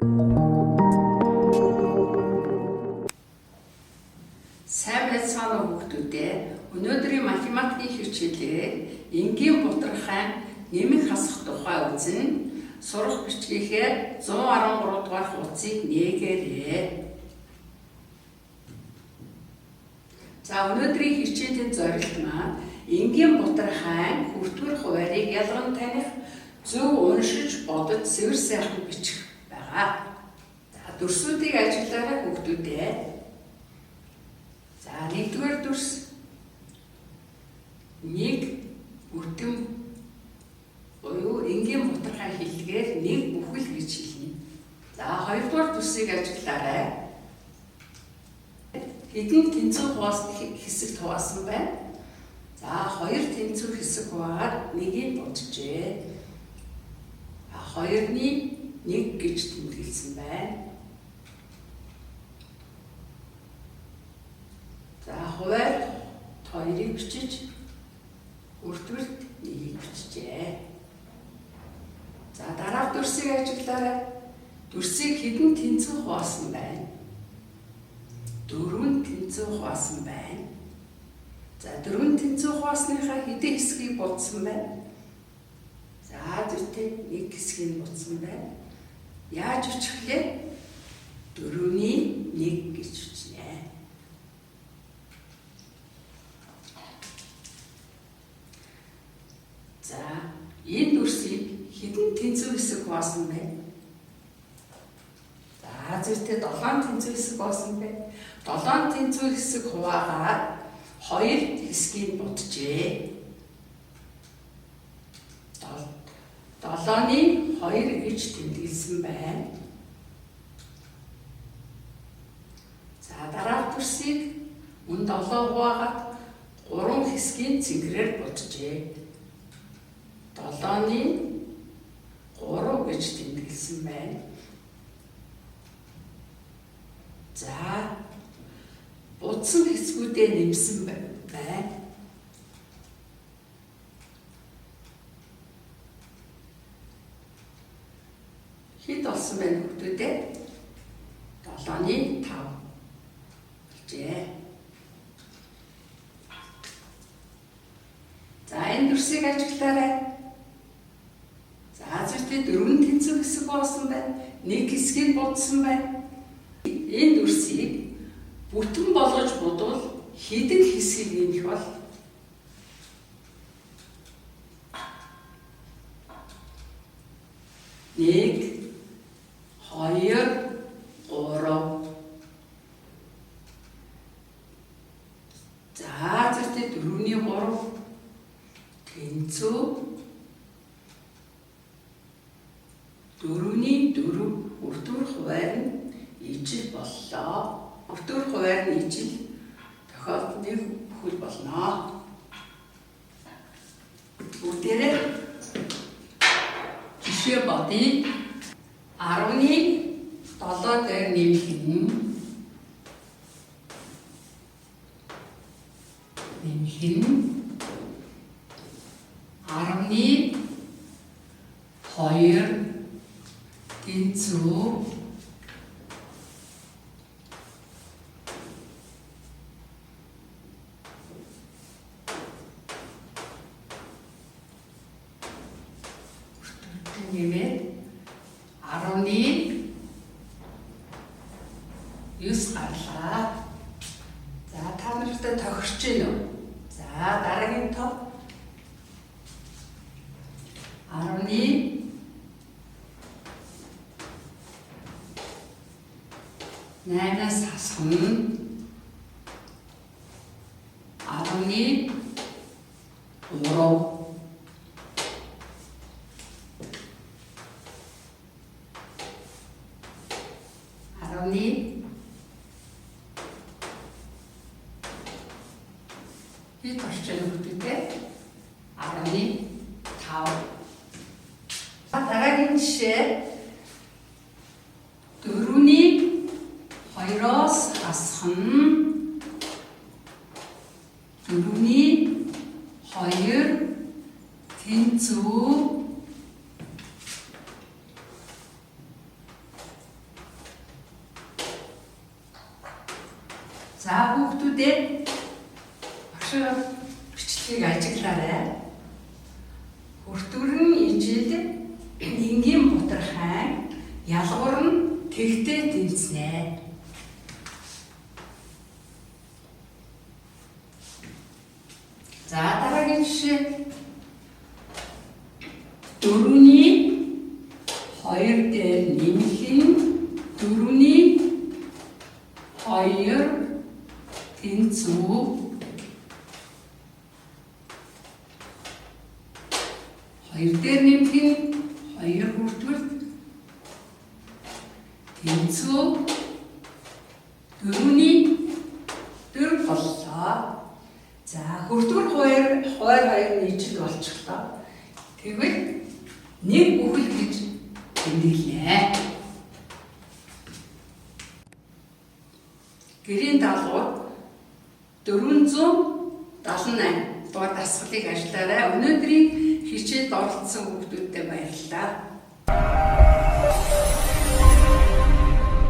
Сайн байцгаана уу хүүхдүүдээ. Өнөөдрийн математикийн хичээлээр энгийн бутрахайн нэмэх хасах тухай үзнэ. Сурах бичгийнхээ 113 дугаар хуудсыг нээгээрэй. За өнөөдрийн хичээлийн зорилт маань энгийн бутрахайн хүртвэр хуваарийг ялган таних, зөв уншиж бодож сэвэр сайхан бичих байгаа. За дүрсүүдийг ажиглаарай хүүхдүүдээ. За нэгдүгээр дүрс нэг бүтэн буюу энгийн бутрахайн хэллэгээр нэг бүхэл гэж хэлнэ. За хоёрдугаар дүрсийг ажиглаарай. Хэдэн тэнцүү хэсэгт хуваасан байна. За хоёр тэнцүү хэсэг хуваагаад нэгийг боджээ. Хоёрны нэг гэж тэмдэглэсэн байна. За хуваар хоёрыг бичиж өртвөрт нэгийг бичжээ. За дараах дүрсийг ажиглаарай. Дүрсийг хэдэн тэнцүү хуваасан байна. 4 тэнцүү хуваасан байна. За 4 тэнцүү хуваасныхаа хэдэн хэсгийг бодсон байна. За зөвхөн нэг хэсгийг бодсон байна. Яаж бичихлээ? 4-ний 1 гэж бичнэ. За энэ дүрсийг хэдэн тэнцүү хэсэг хуваасан байна. За зөвхөн 7 тэнцүү хэсэг хуваасан байна. 7 тэнцүү хэсэг хуваагаад 2 хэсгийг боджээ. 7-ны 2 гэж тэмдэглэсэн байна. За дараах дүрсийг мөн 7 хуваагаад 3 хэсгийн цэнхрээр боджээ. 7-ны 3 гэж тэмдэглэсэн байна. За будсан хэсгүүдээ нэмсэн байна. Хэд болсон байна хүүхдүүдээ? 7-ны 5 гэжээ. За энэ дүрсийг ажиглаарай. За зөвхөн 4 тэнцүү хэсэг болсон байна. Нэг хэсгийг будсан байна. Энэ дүрсийг бүтэн болгож бодвол хэдэн хэсгийг нэмэх бол? 1 2 3. За зөвхөн 4-ний 3 тэнцүү, 4-ний 4 өртвөр хуваар нь ижил боллоо. Өртвөр хуваар нь ижил тохиолдолд нэг бүхэл болно. Бүгдээрээ жишээ бодъё. 10-ны 7 дээр нэмэх нь 10-ны 2 тэнцүү, 10-ны 9 гарлаа. За та нартай тохирч гин үү? За дараагийн тоо 10-ны 8-аас хасах нь 10-ны 3. 10-ны 1 орч байгаа хүүхдүүдээ 10-ны 5. Дараагийн жишээ 4-ний 2-оос хасах нь 4-ний 2 тэнцүү За хүүхдүүдээ багшаа бичлэгийг ажиглаарай. Хүртгэрэн ижил энгийн бутархай ялгуур нь тэгтээ тэнцнэ. За дараагийн жишээ. Дөрөвний 2 дээр нэмэх нь 4-ний 2 тэнцүү. 2 дээр нэмэх нь 2 хүртгэр тэнцүү 4-ний 4 боллоо. За хүртгэр хоёр нь ижил болчихлоо. Тэгвэл нэг бүхэл гэж тэмдэглээ. Гэрийн даалгавар 478 дугаар дасгалыг ажиллаарай. Өнөөдрийн хичээлд оролцсон хүүхдүүдтэй баярлалаа.